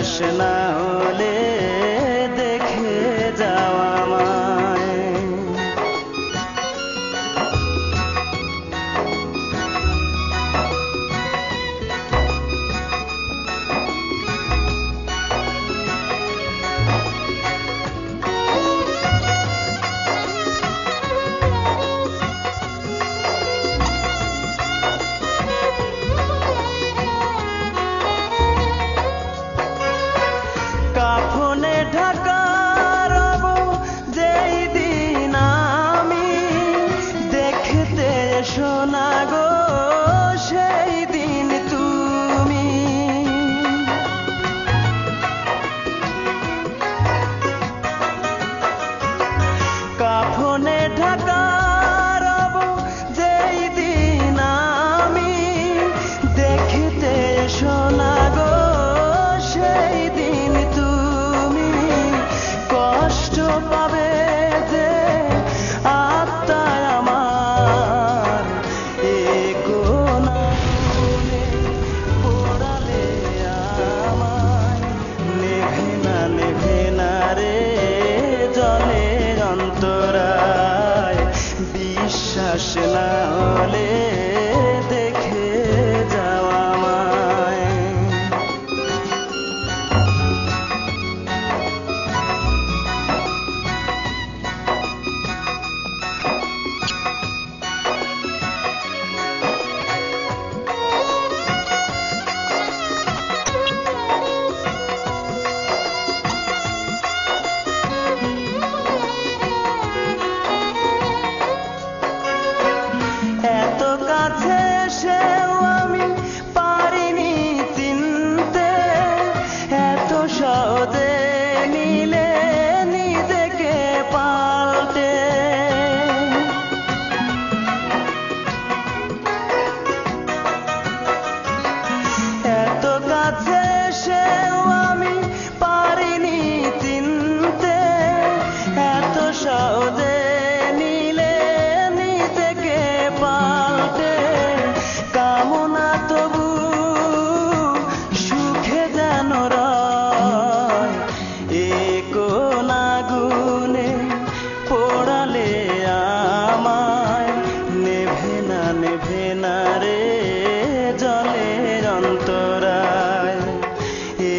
বিশ্বাস না হলে দেখে যাওয়া আমায়। কাফনে ঢাকা রব যেই দিন আমি দেখতে এসো না গো সেই দিন তুমি। কাফনে ঢাকা রব যেই দিন আমি দেখতে এসো না গো সেই দিন তুমি। কষ্ট পাবে যে আত্মায় আমার এ কোনা গুনে পোড়ালে আমায়। নেভে না রে জলে অন্তরায়, বিশ্বাস না হলে দেখে যাওয়া আমায়। এত কাছে এসেও আমি পারিনি চিনতে, এত সহজে নিলে নিজেকে পাল্টে। এত কাছে এসেও আমি পারিনি চিনতে, এত সহজে নিলে নিজেকে পাল্টে। কামনা তবু সুখে যেন রয়, এ কোনা গুনে পোড়ালে আমায়। নেভে না রে জলের অন্তরায়, এ